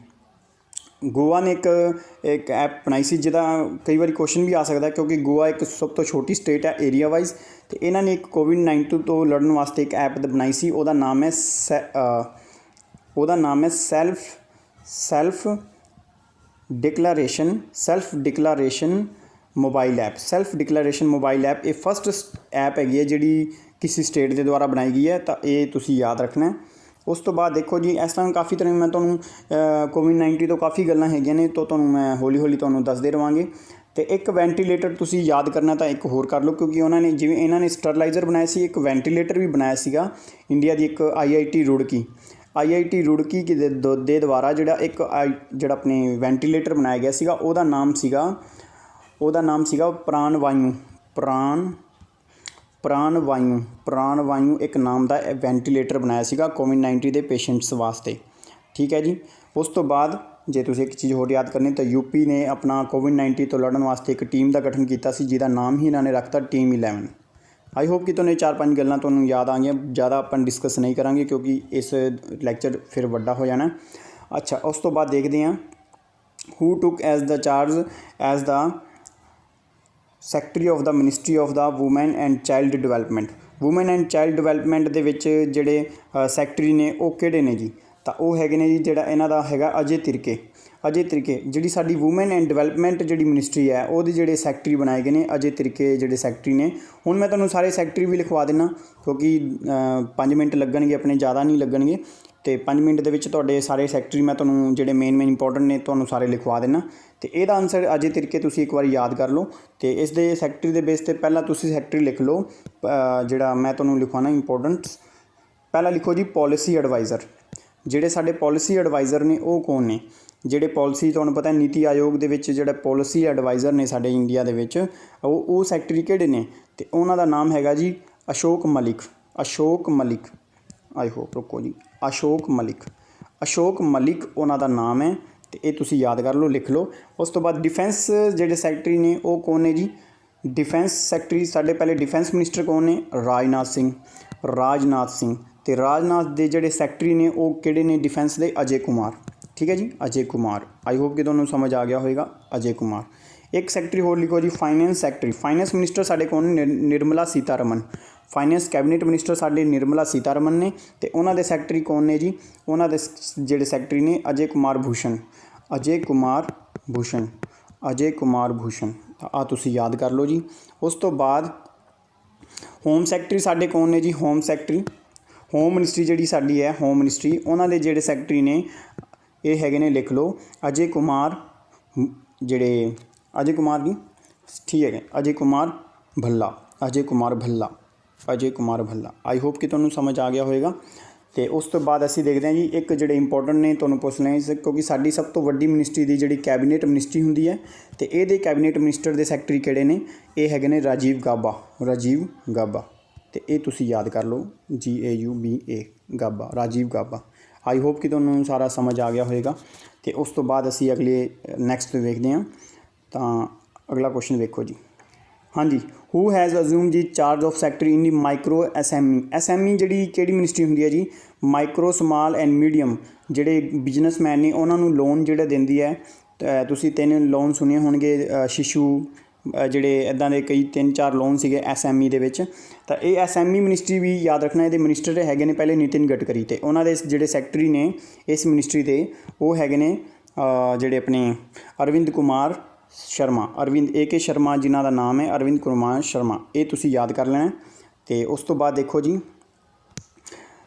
ਗੋਆ ਨੇ ਇੱਕ ਐਪ ਬਣਾਈ ਸੀ ਜਿਹਦਾ ਕਈ ਵਾਰੀ ਕੁਐਸਚਨ ਵੀ ਆ ਸਕਦਾ ਕਿਉਂਕਿ ਗੋਆ ਇੱਕ ਸਭ ਤੋਂ ਛੋਟੀ ਸਟੇਟ ਹੈ ਏਰੀਆ ਵਾਈਜ਼। ਅਤੇ ਇਹਨਾਂ ਨੇ ਇੱਕ COVID-19 ਤੋਂ ਲੜਨ ਵਾਸਤੇ ਇੱਕ ਐਪ ਬਣਾਈ ਸੀ, ਉਹਦਾ ਨਾਮ ਹੈ self declaration mobile app. Self declaration mobile app ਇਹ ਫਸਟ ਐਪ ਹੈਗੀ ਹੈ ਜਿਹੜੀ ਕਿਸੇ ਸਟੇਟ ਦੇ ਦੁਆਰਾ ਬਣਾਈ ਗਈ ਹੈ, ਤਾਂ ਇਹ ਤੁਸੀਂ ਯਾਦ ਰੱਖਣਾ। ਉਸ ਤੋਂ ਬਾਅਦ ਦੇਖੋ ਜੀ, ਇਸ ਤਰ੍ਹਾਂ ਕਾफ़ੀ ਤਰ੍ਹਾਂ ਮੈਂ ਤੁਹਾਨੂੰ ਕੋਵਿਡ-19 ਤੋਂ ਕਾफ़ੀ ਗੱਲਾਂ ਹੈਗੀਆਂ ਨੇ, ਤਾਂ ਤੁਹਾਨੂੰ ਮੈਂ ਹੌਲੀ ਹੌਲੀ ਤੁਹਾਨੂੰ ਦੱਸਦੇ ਰਹਾਂਗੇ। ਅਤੇ ਇੱਕ ਵੈਂਟੀਲੇਟਰ ਤੁਸੀਂ ਯਾਦ ਕਰਨਾ ਤਾਂ ਇੱਕ ਹੋਰ ਕਰ ਲਓ, ਕਿਉਂਕਿ ਉਹਨਾਂ ਨੇ ਜਿਵੇਂ ਇਹਨਾਂ ਨੇ ਸਟਰਲਾਈਜ਼ਰ ਬਣਾਇਆ ਸੀ, ਇੱਕ ਵੈਂਟੀਲੇਟਰ ਵੀ ਬਣਾਇਆ ਸੀਗਾ ਇੰਡੀਆ ਦੀ ਇੱਕ IIT ਰੁੜਕੀ ਦੇ ਦੁਆਰਾ ਜਿਹੜਾ ਆਪਣੇ ਵੈਂਟੀਲੇਟਰ ਬਣਾਇਆ ਗਿਆ ਸੀਗਾ, ਉਹਦਾ ਨਾਮ ਸੀਗਾ ਪ੍ਰਾਣ ਵਾਯੂ ਇੱਕ ਨਾਮ ਦਾ ਵੈਂਟੀਲੇਟਰ ਬਣਾਇਆ ਸੀਗਾ ਕੋਵਿਡ-19 ਦੇ ਪੇਸ਼ੈਂਟਸ ਵਾਸਤੇ। ਠੀਕ ਹੈ ਜੀ। ਉਸ ਤੋਂ ਬਾਅਦ ਜੇ ਤੁਸੀਂ ਇੱਕ ਚੀਜ਼ ਹੋਰ ਯਾਦ ਕਰਨੀ ਤਾਂ UP ਨੇ ਆਪਣਾ ਕੋਵਿਡ-19 ਤੋਂ ਲੜਨ ਵਾਸਤੇ ਇੱਕ ਟੀਮ ਦਾ ਗਠਨ ਕੀਤਾ ਸੀ, ਜਿਹਦਾ ਨਾਮ ਹੀ ਇਹਨਾਂ ਨੇ ਰੱਖਤਾ ਟੀਮ 11। ਆਈ ਹੋਪ ਕਿ ਤੁਹਾਨੂੰ ਇਹ 4-5 ਗੱਲਾਂ ਤੁਹਾਨੂੰ ਯਾਦ ਆ ਗਈਆਂ। ਜ਼ਿਆਦਾ ਆਪਾਂ ਡਿਸਕਸ ਨਹੀਂ ਕਰਾਂਗੇ ਕਿਉਂਕਿ ਇਸ ਲੈਕਚਰ ਫਿਰ ਵੱਡਾ ਹੋ ਜਾਣਾ। ਅੱਛਾ, ਉਸ ਤੋਂ ਬਾਅਦ ਦੇਖਦੇ ਹਾਂ who took as the charge as the secretary of the ministry of the woman and child development ਦੇ ਵਿੱਚ ਜਿਹੜੇ ਸੈਕਟਰੀ ਨੇ ਉਹ ਕਿਹੜੇ ਨੇ ਜੀ? ਤਾਂ ਉਹ ਹੈਗੇ ਨੇ ਜੀ, ਜਿਹੜਾ ਇਹਨਾਂ ਦਾ ਹੈਗਾ ਅਜੇ ਤਿਰਕੇ। ਜਿਹੜੀ ਸਾਡੀ ਵੂਮੈਨ ਐਂਡ ਡਿਵੈਲਪਮੈਂਟ ਜਿਹੜੀ ਮਿਨਿਸਟਰੀ ਹੈ ਉਹਦੇ ਜਿਹੜੇ ਸੈਕਟਰੀ ਬਣਾਏ ਗਏ ਨੇ ਅਜੇ ਤਿਰਕੇ ਜਿਹੜੇ ਸੈਕਟਰੀ ਨੇ। ਹੁਣ ਮੈਂ ਤੁਹਾਨੂੰ ਸਾਰੇ ਸੈਕਟਰੀ ਵੀ ਲਿਖਵਾ ਦਿੰਦਾ ਕਿਉਂਕਿ 5 ਮਿੰਟ ਲੱਗਣਗੇ ਆਪਣੇ, ਜ਼ਿਆਦਾ ਨਹੀਂ ਲੱਗਣਗੇ, ਅਤੇ 5 ਮਿੰਟ ਦੇ ਵਿੱਚ ਤੁਹਾਡੇ ਸਾਰੇ ਸੈਕਟਰੀ ਮੈਂ ਤੁਹਾਨੂੰ ਜਿਹੜੇ ਮੇਨ ਇੰਪੋਰਟੈਂਟ ਨੇ ਤੁਹਾਨੂੰ ਸਾਰੇ ਲਿਖਵਾ ਦੇਣਾ। ਅਤੇ ਇਹਦਾ ਆਨਸਰ ਅਜੇ ਤਿਰਕੇ ਤੁਸੀਂ ਇੱਕ ਵਾਰੀ ਯਾਦ ਕਰ ਲਓ। ਅਤੇ ਇਸ ਦੇ ਸੈਕਟਰੀ ਦੇ ਬੇਸ 'ਤੇ ਪਹਿਲਾਂ ਤੁਸੀਂ ਸੈਕਟਰੀ ਲਿਖ ਲਓ, ਜਿਹੜਾ ਮੈਂ ਤੁਹਾਨੂੰ ਲਿਖਵਾਉਣਾ ਇੰਪੋਰਟੈਂਟਸ। ਪਹਿਲਾਂ ਲਿਖੋ ਜੀ ਪੋਲਿਸੀ ਐਡਵਾਈਜ਼ਰ। ਜਿਹੜੇ ਸਾਡੇ ਪੋਲਿਸੀ ਐਡਵਾਈਜ਼ਰ ਨੇ ਉਹ ਕੌਣ ਨੇ? ਜਿਹੜੇ ਪੋਲਿਸੀ, ਤੁਹਾਨੂੰ ਪਤਾ ਨੀਤੀ ਆਯੋਗ ਦੇ ਵਿੱਚ ਜਿਹੜਾ ਪੋਲਿਸੀ ਐਡਵਾਈਜ਼ਰ ਨੇ ਸਾਡੇ ਇੰਡੀਆ ਦੇ ਵਿੱਚ, ਉਹ ਸੈਕਟਰੀ ਕਿਹੜੇ ਨੇ? ਅਤੇ ਉਹਨਾਂ ਦਾ ਨਾਮ ਹੈਗਾ ਜੀ ਅਸ਼ੋਕ ਮਲਿਕ। ਆਈ ਹੋਪ ਰੁਕੋ ਜੀ, ਅਸ਼ੋਕ ਮਲਿਕ ਉਹਨਾਂ ਦਾ ਨਾਮ ਹੈ, ਅਤੇ ਇਹ ਤੁਸੀਂ ਯਾਦ ਕਰ ਲਓ, ਲਿਖ ਲਓ। ਉਸ ਤੋਂ ਬਾਅਦ ਡਿਫੈਂਸ ਜਿਹੜੇ ਸੈਕਟਰੀ ਨੇ ਉਹ ਕੌਣ ਨੇ ਜੀ? ਡਿਫੈਂਸ ਸੈਕਟਰੀ ਸਾਡੇ ਪਹਿਲੇ ਡਿਫੈਂਸ ਮਿਨਿਸਟਰ ਕੌਣ ਨੇ? ਰਾਜਨਾਥ ਸਿੰਘ। ਅਤੇ ਰਾਜਨਾਥ ਦੇ ਜਿਹੜੇ ਸੈਕਟਰੀ ਨੇ ਉਹ ਕਿਹੜੇ ਨੇ ਡਿਫੈਂਸ ਦੇ? ਅਜੇ ਕੁਮਾਰ। ਠੀਕ ਹੈ ਜੀ, ਅਜੇ ਕੁਮਾਰ। ਆਈ ਹੋਪ ਕਿ ਤੁਹਾਨੂੰ ਸਮਝ ਆ ਗਿਆ ਹੋਵੇਗਾ, ਅਜੇ ਕੁਮਾਰ। ਇੱਕ ਸੈਕਟਰੀ ਹੋਰ ਲਿਖੋ ਜੀ, ਫਾਈਨੈਂਸ ਸੈਕਟਰੀ। ਫਾਈਨੈਂਸ ਮਿਨਿਸਟਰ ਸਾਡੇ ਕੌਣ ਨੇ? Nirmala Sitharaman. Finance cabinet minister ਸਾਡੇ ਨਿਰਮਲਾ ਸੀਤਾਰਮਨ ਨੇ, ਅਤੇ ਉਹਨਾਂ ਦੇ ਸੈਕਟਰੀ ਕੌਣ ਨੇ ਜੀ? ਉਹਨਾਂ ਦੇ ਜਿਹੜੇ ਸੈਕਟਰੀ ਨੇ ਅਜੇ ਕੁਮਾਰ ਭੂਸ਼ਣ। ਆਹ ਤੁਸੀਂ ਯਾਦ ਕਰ ਲਓ ਜੀ। ਉਸ ਤੋਂ ਬਾਅਦ ਹੋਮ ਸੈਕਟਰੀ ਸਾਡੇ ਕੌਣ ਨੇ ਜੀ? ਹੋਮ ਮਿਨਿਸਟਰੀ ਜਿਹੜੀ ਸਾਡੀ ਹੈ, ਹੋਮ ਮਿਨਿਸਟਰੀ, ਉਹਨਾਂ ਦੇ ਜਿਹੜੇ ਸੈਕਟਰੀ ਨੇ ਇਹ ਹੈਗੇ ਨੇ, ਲਿਖ ਲਓ, ਅਜੇ ਕੁਮਾਰ ਭੱਲਾ। ਆਈ ਹੋਪ ਕਿ ਤੁਹਾਨੂੰ ਸਮਝ ਆ ਗਿਆ ਹੋਵੇਗਾ। ਅਤੇ ਉਸ ਤੋਂ ਬਾਅਦ ਅਸੀਂ ਦੇਖਦੇ ਹਾਂ ਜੀ, ਇੱਕ ਜਿਹੜੇ ਇੰਪੋਰਟੈਂਟ ਨੇ ਤੁਹਾਨੂੰ ਪੁੱਛ ਲੈਣੇ, ਕਿਉਂਕਿ ਸਾਡੀ ਸਭ ਤੋਂ ਵੱਡੀ ਮਿਨਿਸਟਰੀ ਦੀ ਜਿਹੜੀ ਕੈਬਨਿਟ ਮਿਨਿਸਟਰੀ ਹੁੰਦੀ ਹੈ, ਅਤੇ ਇਹਦੇ ਕੈਬਨਿਟ ਮਿਨਿਸਟਰ ਦੇ ਸੈਕਟਰੀ ਕਿਹੜੇ ਨੇ? ਇਹ ਹੈਗੇ ਨੇ ਰਾਜੀਵ ਗਾਬਾ। ਅਤੇ ਇਹ ਤੁਸੀਂ ਯਾਦ ਕਰ ਲਓ, GAUBA Gaba, Rajiv Gaba. I hope ਕਿ ਤੁਹਾਨੂੰ ਸਾਰਾ ਸਮਝ ਆ ਗਿਆ ਹੋਵੇਗਾ। ਅਤੇ ਉਸ ਤੋਂ ਬਾਅਦ ਅਸੀਂ ਨੈਕਸਟ ਵੇਖਦੇ ਹਾਂ। ਤਾਂ ਅਗਲਾ ਕੁਐਸਚਨ ਵੇਖੋ ਜੀ। ਹਾਂਜੀ, ਹੂ ਹੈਜ਼ ਅਜ਼ਿਊਮ ਜੀ charge of secretary in the micro SME ਜਿਹੜੀ ਕਿਹੜੀ ਮਿਨਿਸਟਰੀ ਹੁੰਦੀ ਹੈ ਜੀ? ਮਾਈਕਰੋ, ਸਮਾਲ ਐਂਡ ਮੀਡੀਅਮ ਜਿਹੜੇ ਬਿਜ਼ਨਸਮੈਨ ਨੇ ਉਹਨਾਂ ਨੂੰ ਲੋਨ ਜਿਹੜਾ ਦਿੰਦੀ ਹੈ। ਤੁਸੀਂ 3 ਲੋਨ ਸੁਣੇ ਹੋਣਗੇ, ਸ਼ਿਸ਼ੂ ਜਿਹੜੇ ਇੱਦਾਂ ਦੇ ਕਈ 3-4 ਲੋਨ ਸੀਗੇ SME ਦੇ ਵਿੱਚ। ਤਾਂ ਇਹ SME ਮਿਨਿਸਟਰੀ ਵੀ ਯਾਦ ਰੱਖਣਾ। ਇਹਦੇ ਮਿਨਿਸਟਰ ਹੈਗੇ ਨੇ ਪਹਿਲੇ ਨਿਤਿਨ ਗਡਕਰੀ, ਅਤੇ ਉਹਨਾਂ ਦੇ ਜਿਹੜੇ ਸੈਕਟਰੀ ਨੇ ਇਸ ਮਿਨਿਸਟਰੀ ਦੇ ਉਹ ਹੈਗੇ ਨੇ ਜਿਹੜੇ ਆਪਣੇ ਅਰਵਿੰਦ AK ਸ਼ਰਮਾ, ਜਿਨ੍ਹਾਂ ਦਾ ਨਾਮ ਹੈ ਅਰਵਿੰਦ ਕੁਮਾਰ ਸ਼ਰਮਾ। ਇਹ ਤੁਸੀਂ ਯਾਦ ਕਰ ਲੈਣਾ। ਅਤੇ ਉਸ ਤੋਂ ਬਾਅਦ ਦੇਖੋ ਜੀ,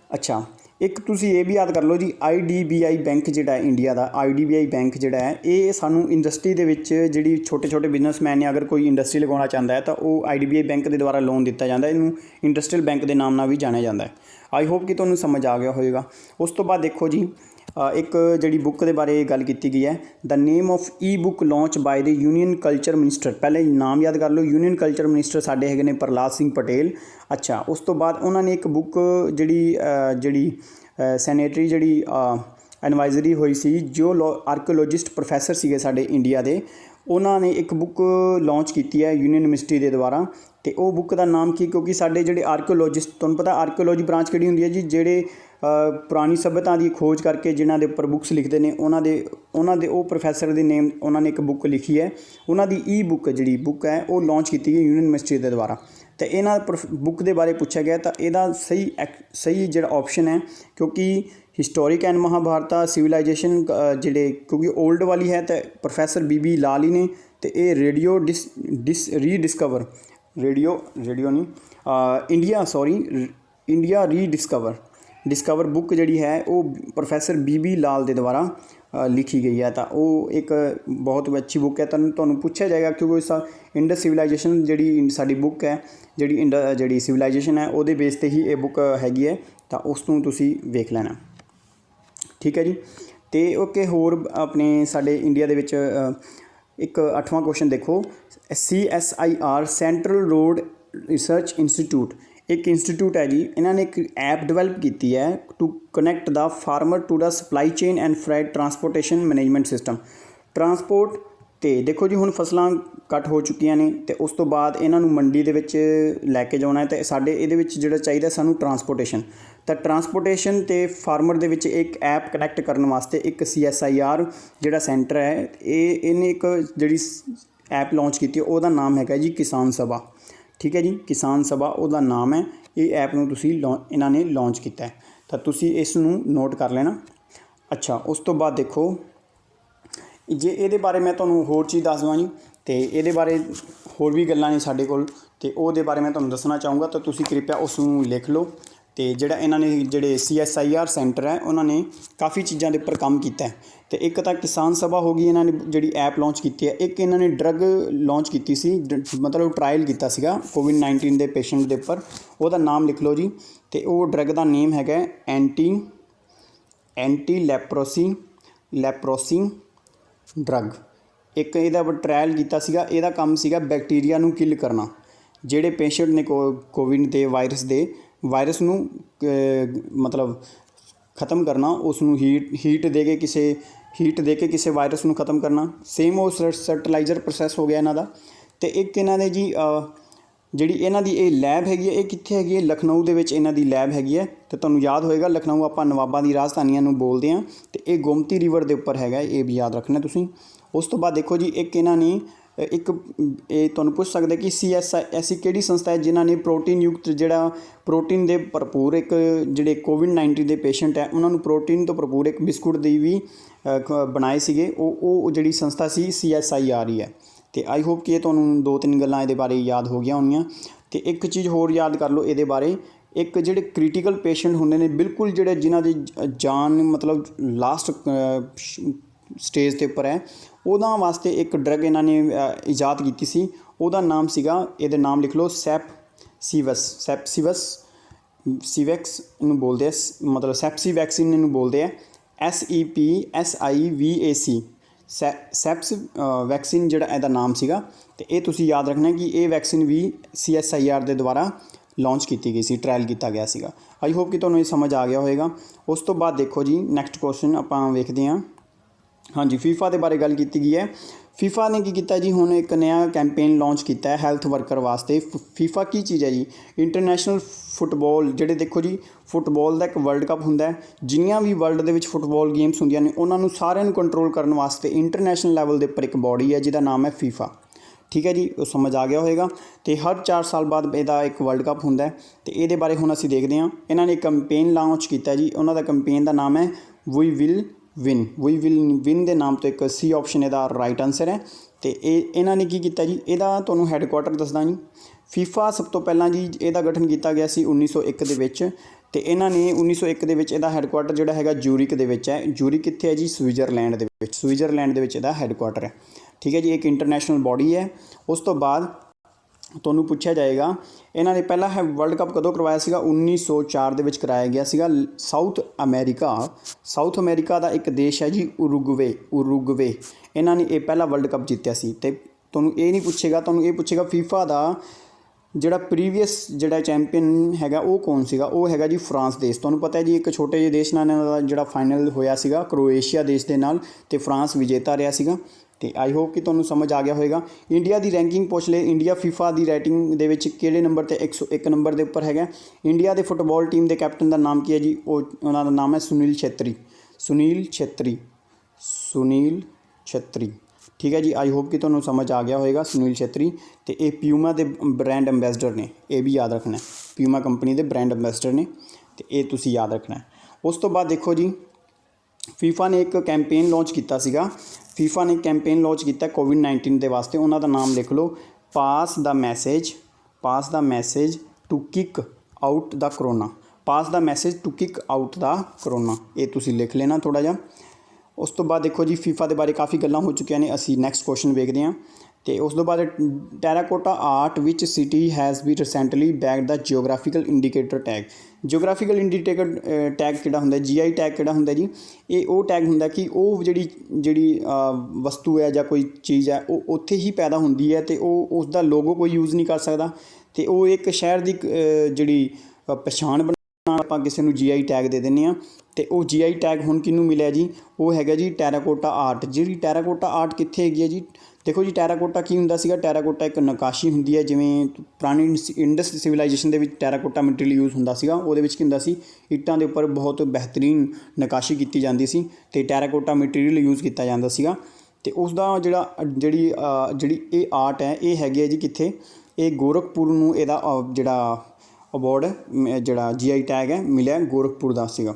ਅੱਛਾ, ਇੱਕ ਤੁਸੀਂ ਇਹ ਵੀ ਯਾਦ ਕਰ ਲਓ ਜੀ, IDBI ਬੈਂਕ ਜਿਹੜਾ ਹੈ ਇੰਡੀਆ ਦਾ, IDBI ਬੈਂਕ ਜਿਹੜਾ ਹੈ ਇਹ ਸਾਨੂੰ ਇੰਡਸਟਰੀ ਦੇ ਵਿੱਚ ਜਿਹੜੀ ਛੋਟੇ ਬਿਜ਼ਨਸਮੈਨ ਨੇ ਅਗਰ ਕੋਈ ਇੰਡਸਟਰੀ ਲਗਾਉਣਾ ਚਾਹੁੰਦਾ ਹੈ ਤਾਂ ਉਹ IDBI ਬੈਂਕ ਦੇ ਦੁਆਰਾ ਲੋਨ ਦਿੱਤਾ ਜਾਂਦਾ। ਇਹਨੂੰ ਇੰਡਸਟਰੀਅਲ ਬੈਂਕ ਦੇ ਨਾਮ ਨਾਲ ਵੀ ਜਾਣਿਆ ਜਾਂਦਾ ਹੈ। ਆਈ ਹੋਪ ਕਿ ਤੁਹਾਨੂੰ ਸਮਝ ਆ ਗਿਆ ਹੋਵੇਗਾ। ਉਸ ਤੋਂ ਬਾਅਦ ਦੇਖੋ ਜੀ, ਇੱਕ ਜਿਹੜੀ ਬੁੱਕ ਦੇ ਬਾਰੇ ਗੱਲ ਕੀਤੀ ਗਈ ਹੈ, the name of book launch by the union culture minister. ਪਹਿਲੇ ਨਾਮ ਯਾਦ ਕਰ ਲਓ, ਯੂਨੀਅਨ ਕਲਚਰ ਮਿਨਿਸਟਰ ਸਾਡੇ ਹੈਗੇ ਨੇ ਪ੍ਰਹਲਾਦ ਸਿੰਘ ਪਟੇਲ। ਅੱਛਾ, ਉਸ ਤੋਂ ਬਾਅਦ ਉਹਨਾਂ ਨੇ ਇੱਕ ਬੁੱਕ ਜਿਹੜੀ ਸੈਨੇਟਰੀ ਜਿਹੜੀ ਐਡਵਾਈਜ਼ਰੀ ਹੋਈ ਸੀ, ਜੋ ਆਰਕੀਓਲੋਜਿਸਟ ਪ੍ਰੋਫੈਸਰ ਸੀਗੇ ਸਾਡੇ ਇੰਡੀਆ ਦੇ, ਉਹਨਾਂ ਨੇ ਇੱਕ ਬੁੱਕ ਲਾਂਚ ਕੀਤੀ ਹੈ ਯੂਨੀਅਨ ਮਿਨਿਸਟਰੀ ਦੇ ਦੁਆਰਾ। ਅਤੇ ਉਹ ਬੁੱਕ ਦਾ ਨਾਮ ਕੀ? ਕਿਉਂਕਿ ਸਾਡੇ ਜਿਹੜੇ ਆਰਕੀਓਲੋਜਿਸਟ, ਤੁਹਾਨੂੰ ਪਤਾ ਆਰਕੀਓਲੋਜੀ ਬ੍ਰਾਂਚ ਕਿਹੜੀ ਹੁੰਦੀ ਹੈ ਜੀ? ਜਿਹੜੇ ਪੁਰਾਣੀ ਸੱਭਿਅਤਾ ਦੀ ਖੋਜ ਕਰਕੇ ਜਿਨ੍ਹਾਂ ਦੇ ਉੱਪਰ ਬੁੱਕਸ ਲਿਖਦੇ ਨੇ, ਉਹਨਾਂ ਦੇ ਉਹ ਪ੍ਰੋਫੈਸਰ ਦੇ ਨੇਮ, ਉਹਨਾਂ ਨੇ ਇੱਕ ਬੁੱਕ ਲਿਖੀ ਹੈ। ਉਹਨਾਂ ਦੀ ਬੁੱਕ ਜਿਹੜੀ ਬੁੱਕ ਹੈ ਉਹ ਲਾਂਚ ਕੀਤੀ ਗਈ ਯੂਨੀਅਨ ਮਿਨਿਸਟਰੀ ਦੇ ਦੁਆਰਾ। ਅਤੇ ਇਹਨਾਂ ਬੁੱਕ ਦੇ ਬਾਰੇ ਪੁੱਛਿਆ ਗਿਆ ਤਾਂ ਇਹਦਾ ਸਹੀ ਜਿਹੜਾ ਆਪਸ਼ਨ ਹੈ, ਕਿਉਂਕਿ हिस्टोरिक एंड महाभारता सिविलाइजेशन ਜਿਹੜੇ क्योंकि ओल्ड वाली है तो प्रोफैसर BB लाल ही ने तो ये रेडियो रीडिस्कवर रेडियो नहीं इंडिया रीडिस्कवर बुक जी है वो प्रोफैसर BB लाल के द्वारा लिखी गई है। तो वो एक बहुत अच्छी बुक है। तुहानूं पूछा जाएगा क्योंकि इस इंडस सिविलाइजेशन जी साडी बुक है जी सिविलाइजेशन है वो बेस पर ही ये बुक हैगी है तो उसनूं तुसीं वेख लेना। ठीक है जी। तो ओके होर अपने साडे इंडिया दे विच एक 8वां क्वेश्चन देखो CSIR central road research institute एक इंस्टीट्यूट है जी। इन्होंने एक ऐप डिवेलप की है to connect the farmer to the supply chain and freight transportation management system transport. तो देखो जी हुण फसलां कट हो चुकियां ने तो उस तो बाद इन्हां नूं मंडी दे विच लैके जाना है तो साडे इहदे विच जिहड़ा चाहीदा सानूं ट्रांसपोर्टेशन तो ट्रांसपोर्टेशन ते फार्मर दे विच एक ऐप कनैक्ट करन वास्ते एक CSIR जिहड़ा सेंटर है इहने एक जिहड़ी ऐप लॉन्च की उहदा नाम हैगा जी किसान सभा। ठीक है जी किसान सभा उहदा नाम है। ये ऐप नूं तुसीं इन्हां ने लॉन्च किया है तो तुसीं इस नूं नोट कर लेना। अच्छा उस तो बाद देखो जे ये बारे मैं तुहानूं होर चीज़ दस देवां जी तो ये बारे होर भी गल्लां ने साडे कोल ते ओहदे बारे मैं तुहानूं दसना चाहूँगा तो तुसीं कृपया उसनूं लिख लो। तो जिहड़ा इन्हां ने जिहड़े CSIR सेंटर है उन्होंने काफ़ी चीज़ों के उपर काम किया है। तो एक तो किसान सभा होगी इन्होंने जिहड़ी ऐप लॉन्च की है एक इन्होंने ड्रग लॉन्च की सी मतलब ट्रायल किया सीगा COVID-19 के पेशेंट के उपर वह नाम लिख लो जी। तो वो ड्रग का नेम है एंटी लैप्रोसी ड्रग। एक इहदा ट्रायल किया सीगा इहदा काम सीगा बैक्टीरिया नूं किल करना जिहड़े पेशेंट ने कोविड के वायरस नूं मतलब ख़त्म करना उसनूं हीट दे के किसी वायरस नूं ख़त्म करना। सेम वो सर्टिलाइजर प्रोसैस हो गया इन्हां दा। तो एक इन्हां दे जी जिहड़ी इन्हां दी ये लैब हैगी है ये कित्थे हैगी है लखनऊ दे विच इन्हां दी लैब हैगी है। तो तुहानूं याद होएगा लखनऊ आपां नवाबां दी राजधानियां नूं बोलदे हैं तो ये गोमती रिवर के उपर हैगा ये भी याद रखना तुसीं। उस तो बाद देखो जी एक इन्हां ने एक ये तुहानूं पुछ सकदे कि CSI ऐसी किहड़ी संस्था है जिन्हां ने प्रोटीन युक्त जिहड़ा प्रोटीन दे भरपूर एक जिहड़े COVID-19 के पेशेंट है उन्हां नूं प्रोटीन तो भरपूर एक बिस्कुट दी भी बनाए सीगे वो जिहड़ी संस्था सी CSIR ही है। तो आई होप कि तुहानूं 2-3 गल्लां इहदे बारे याद हो गई होणीआं। तो एक चीज़ होर याद कर लो इहदे बारे एक जिहड़े क्रिटिकल पेशेंट हुंदे ने बिल्कुल जिहड़े जिन्हां दी जान मतलब लास्ट स्टेज के उपर है उहदा वास्ते एक ड्रग इन्हां ने ईजाद की सी उहदा नाम सीगा इहदे नाम लिख लो सेप्सीवैक्स इनू बोलते हैं मतलब सैप्सी वैक्सीन इनू बोलते हैं SEPSIVAC सैप्स वैक्सीन जिहड़ा इहदा नाम सीगा। तो ये तुसीं याद रखना कि ये वैक्सीन भी CSIR के द्वारा लॉन्च की गई सी ट्रायल किया गया सीगा। आई होप कि तुहानूं ये समझ आ गया होएगा। उस तो बाद देखो जी नैक्सट क्वेश्चन आपां वेखदे हां। हाँ जी फीफा के बारे गल की गई है। फीफा ने की किया जी हुण एक नया कैंपेन लॉन्च किया है हैल्थ वर्कर वास्ते। फीफा की चीज़ है जी इंटरनैशनल फुटबॉल जिहड़े देखो जी फुटबॉल का एक वर्ल्ड कप हुंदा है जिन्नियां भी वर्ल्ड दे विच फुटबॉल गेम्स हुंदियां ने उन्हां नूं सारिआं नूं कंट्रोल करने वास्ते इंटरनैशनल लैवल के उपर एक बॉडी है जिहदा नाम है फीफा। ठीक है जी वो समझ आ गया होएगा। तो हर 4 साल बाद इहदा एक वर्ल्ड कप हुंदा है। तो ये बारे हुण असीं देखदे हां इन्हां ने एक कैंपेन लॉन्च किया जी उन्हां दा कैंपेन का नाम है वी विल विन के नाम तो एक C ऑप्शन इहदा राइट आंसर है। तो इन्हां ने की किया जी इहदा तुहानूं हैडकुआटर दसदा जी। फीफा सब तो पहलां जी इहदा गठन किया गया सी 1901 दे विच। तो इन्हां ने 1901 दे विच इहदा हैडकुआटर जिहड़ा हैगा जूरिक दे विच है। जूरिक कित्थे है जी स्विट्जरलैंड दे विच इहदा हैडकुआटर है। ठीक है जी एक इंटरनैशनल बॉडी है। उस तो बाद तुहानूं पूछा जाएगा इन्हां ने पहला है वर्ल्ड कप कदों करवाया सीगा 1904 दे विच कराया गया सीगा साउथ अमेरिका का एक देश है जी उरुगवे इन्हां ने ये पहला वर्ल्ड कप जीत्या सी। ते तुहानूं ये नहीं पूछेगा तुहानूं ये पूछेगा फीफा का जिहड़ा प्रीवियस जिहड़ा चैंपीयन हैगा वो कौन सीगा वो हैगा जी फ्रांस देश। तुहानूं पता है जी एक छोटे ਜਿਹੇ देश नाल इन्हां दा जिहड़ा फाइनल होया सीगा क्रोएशिया देश के नाल ते फ्रांस विजेता रहा सीगा। तो आई होप कि तुहानूं समझ आ गया होएगा। इंडिया की रैंकिंग पुछ ले इंडिया फीफा की रैंकिंग दे विच किहड़े नंबर ते 101 नंबर के उपर हैगा। इंडिया के फुटबॉल टीम के कैप्टन का नाम की है जी उन्हां दा नाम है सुनील छेत्री। ठीक है जी आई होप कि तुहानूं समझ आ गया होएगा सुनील छेत्री। तो ये प्यूमा के ब्रांड अंबैसडर ने ये भी याद रखना है प्यूमा कंपनी के ब्रांड अंबैसडर ने। तो ये तुसीं याद रखना है। ਉਸ ਤੋਂ ਬਾਅਦ ਦੇਖੋ ਜੀ ਫੀਫਾ ਨੇ ਇੱਕ ਕੈਂਪੇਨ ਲਾਂਚ ਕੀਤਾ ਸੀਗਾ। ਫੀਫਾ ਨੇ ਕੈਂਪੇਨ ਲਾਂਚ ਕੀਤਾ ਕੋਵਿਡ-19 ਦੇ ਵਾਸਤੇ। ਉਹਨਾਂ ਦਾ ਨਾਮ ਲਿਖ ਲਓ, pass the message to kick out the corona. Pass the message to kick out the corona, ਇਹ ਤੁਸੀਂ ਲਿਖ ਲੈਣਾ ਥੋੜ੍ਹਾ ਜਿਹਾ। ਉਸ ਤੋਂ ਬਾਅਦ ਦੇਖੋ ਜੀ ਫੀਫਾ ਦੇ ਬਾਰੇ ਕਾਫੀ ਗੱਲਾਂ ਹੋ ਚੁੱਕੀਆਂ ਨੇ। ਅਸੀਂ ਨੈਕਸਟ ਕੁਐਸਚਨ ਵੇਖਦੇ ਹਾਂ। ਅਤੇ ਉਸ ਤੋਂ ਬਾਅਦ ਟੈਰਾਕੋਟਾ ਆਰਟ ਵਿਚ city has be recently bagged the geographical indicator tag. Geographical indicator tag ਕਿਹੜਾ ਹੁੰਦਾ, GI ਟੈਗ ਕਿਹੜਾ ਹੁੰਦਾ ਜੀ? ਇਹ ਉਹ ਟੈਗ ਹੁੰਦਾ ਕਿ ਉਹ ਜਿਹੜੀ ਵਸਤੂ ਹੈ ਜਾਂ ਕੋਈ ਚੀਜ਼ ਹੈ ਉਹ ਉੱਥੇ ਹੀ ਪੈਦਾ ਹੁੰਦੀ ਹੈ ਅਤੇ ਉਹ ਉਸ ਦਾ ਲੋਗੋ ਕੋਈ ਯੂਜ਼ ਨਹੀਂ ਕਰ ਸਕਦਾ, ਅਤੇ ਉਹ ਇੱਕ ਸ਼ਹਿਰ ਦੀ ਜਿਹੜੀ ਪਛਾਣ ਬਣਾਉਣ ਆਪਾਂ ਕਿਸੇ ਨੂੰ GI ਟੈਗ ਦੇ ਦਿੰਦੇ ਹਾਂ। ਅਤੇ ਉਹ GI ਟੈਗ ਹੁਣ ਕਿਹਨੂੰ ਮਿਲਿਆ ਜੀ? ਉਹ ਹੈਗਾ ਜੀ ਟੈਰਾਕੋਟਾ ਆਰਟ। ਜਿਹੜੀ ਟੈਰਾਕੋਟਾ ਆਰਟ ਕਿੱਥੇ ਹੈਗੀ ਹੈ ਜੀ? ਦੇਖੋ ਜੀ ਟੈਰਾਕੋਟਾ ਕੀ ਹੁੰਦਾ ਸੀਗਾ? ਟੈਰਾਕੋਟਾ ਇੱਕ ਨਕਾਸ਼ੀ ਹੁੰਦੀ ਹੈ, ਜਿਵੇਂ ਪੁਰਾਣੀ ਇੰਡਸ ਸਿਵਲਾਈਜੇਸ਼ਨ ਦੇ ਵਿੱਚ ਟੈਰਾਕੋਟਾ ਮਟੀਰੀਅਲ ਯੂਜ਼ ਹੁੰਦਾ ਸੀਗਾ। ਉਹਦੇ ਵਿੱਚ ਕੀ ਹੁੰਦਾ ਸੀ, ਇੱਟਾਂ ਦੇ ਉੱਪਰ ਬਹੁਤ ਬਿਹਤਰੀਨ ਨਕਾਸ਼ੀ ਕੀਤੀ ਜਾਂਦੀ ਸੀ ਅਤੇ ਟੈਰਾਕੋਟਾ ਮਟੀਰੀਅਲ ਯੂਜ਼ ਕੀਤਾ ਜਾਂਦਾ ਸੀਗਾ। ਅਤੇ ਉਸ ਦਾ ਜਿਹੜੀ ਇਹ ਆਰਟ ਹੈ ਇਹ ਹੈਗੀ ਹੈ ਜੀ ਕਿੱਥੇ? ਇਹ ਗੋਰਖਪੁਰ ਨੂੰ ਇਹਦਾ ਜਿਹੜਾ ਅਵਾਰਡ ਜਿਹੜਾ GI ਟੈਗ ਹੈ ਮਿਲਿਆ, ਗੋਰਖਪੁਰ ਦਾ ਸੀਗਾ।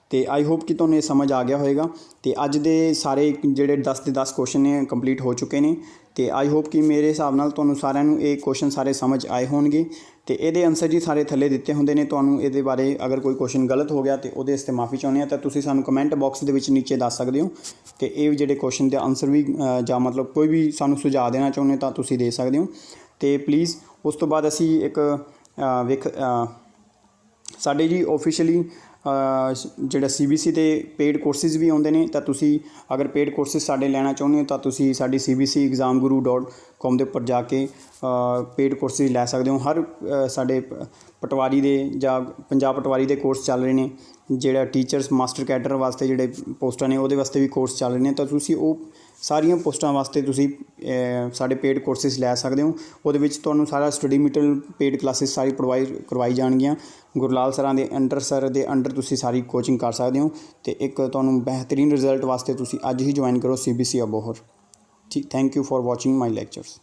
ਅਤੇ ਆਈ ਹੋਪ ਕਿ ਤੁਹਾਨੂੰ ਇਹ ਸਮਝ ਆ ਗਿਆ ਹੋਵੇਗਾ। ਅਤੇ ਅੱਜ ਦੇ ਸਾਰੇ ਜਿਹੜੇ 10 ਦੇ 10 ਕੁਐਸਚਨ ਨੇ ਕੰਪਲੀਟ ਹੋ ਚੁੱਕੇ ਨੇ। ਅਤੇ ਆਈ ਹੋਪ ਕਿ ਮੇਰੇ ਹਿਸਾਬ ਨਾਲ ਤੁਹਾਨੂੰ ਸਾਰਿਆਂ ਨੂੰ ਇਹ ਕੁਐਸਚਨ ਸਾਰੇ ਸਮਝ ਆਏ ਹੋਣਗੇ। ਅਤੇ ਇਹਦੇ ਆਨਸਰ ਜੀ ਸਾਰੇ ਥੱਲੇ ਦਿੱਤੇ ਹੁੰਦੇ ਨੇ। ਤੁਹਾਨੂੰ ਇਹਦੇ ਬਾਰੇ ਅਗਰ ਕੋਈ ਕੁਐਸਚਨ ਗਲਤ ਹੋ ਗਿਆ ਅਤੇ ਉਹਦੇ ਵਾਸਤੇ ਮਾਫੀ ਚਾਹੁੰਦੇ ਹਾਂ ਤਾਂ ਤੁਸੀਂ ਸਾਨੂੰ ਕਮੈਂਟ ਬਾਕਸ ਦੇ ਵਿੱਚ ਨੀਚੇ ਦੱਸ ਸਕਦੇ ਹੋ। ਅਤੇ ਇਹ ਜਿਹੜੇ ਕੁਐਸਚਨ ਦੇ ਆਨਸਰ ਵੀ ਜਾਂ ਮਤਲਬ ਕੋਈ ਵੀ ਸਾਨੂੰ ਸੁਝਾਅ ਦੇਣਾ ਚਾਹੁੰਦੇ ਤਾਂ ਤੁਸੀਂ ਦੇ ਸਕਦੇ ਹੋ। ਅਤੇ ਪਲੀਜ਼ ਉਸ ਤੋਂ ਬਾਅਦ ਅਸੀਂ ਇੱਕ ਸਾਡੇ ਜੀ ਆਫੀਸ਼ੀਅਲੀ ਜਿਹੜਾ CBC ਦੇ ਪੇਡ ਕੋਰਸਿਸ ਵੀ ਆਉਂਦੇ ਨੇ, ਤਾਂ ਤੁਸੀਂ ਅਗਰ ਪੇਡ ਕੋਰਸਿਸ ਸਾਡੇ ਲੈਣਾ ਚਾਹੁੰਦੇ ਹੋ ਤਾਂ ਤੁਸੀਂ ਸਾਡੀ cbcexamguru.com ਦੇ ਉੱਪਰ ਜਾ ਕੇ ਪੇਡ ਕੋਰਸਿਸ ਲੈ ਸਕਦੇ ਹੋ। ਹਰ ਸਾਡੇ ਪਟਵਾਰੀ ਦੇ ਜਾਂ ਪੰਜਾਬ ਪਟਵਾਰੀ ਦੇ ਕੋਰਸ ਚੱਲ ਰਹੇ ਨੇ, ਜਿਹੜਾ ਟੀਚਰਸ ਮਾਸਟਰ ਕੈਡਰ ਵਾਸਤੇ ਜਿਹੜੇ ਪੋਸਟਾਂ ਨੇ ਉਹਦੇ ਵਾਸਤੇ ਵੀ ਕੋਰਸ ਚੱਲ ਰਹੇ ਨੇ, ਤਾਂ ਤੁਸੀਂ ਉਹ ਸਾਰੀਆਂ ਪੋਸਟਾਂ ਵਾਸਤੇ ਤੁਸੀਂ ਸਾਡੇ ਪੇਡ ਕੋਰਸਿਸ ਲੈ ਸਕਦੇ ਹੋ। ਉਹਦੇ ਵਿੱਚ ਤੁਹਾਨੂੰ ਸਾਰਾ ਸਟੱਡੀ ਮਟੀਰੀਅਲ ਪੇਡ ਕਲਾਸਿਸ ਸਾਰੀ ਕਰਵਾਈ ਜਾਣਗੀਆਂ। ਗੁਰਲਾਲ ਸਰਾਂ ਦੇ ਅੰਡਰ ਤੁਸੀਂ ਸਾਰੀ ਕੋਚਿੰਗ ਕਰ ਸਕਦੇ ਹੋ। ਅਤੇ ਇੱਕ ਤੁਹਾਨੂੰ ਬਿਹਤਰੀਨ ਰਿਜ਼ਲਟ ਵਾਸਤੇ ਤੁਸੀਂ ਅੱਜ ਹੀ ਜੁਆਇਨ ਕਰੋ CBC Abohar. Thank you for watching my lectures.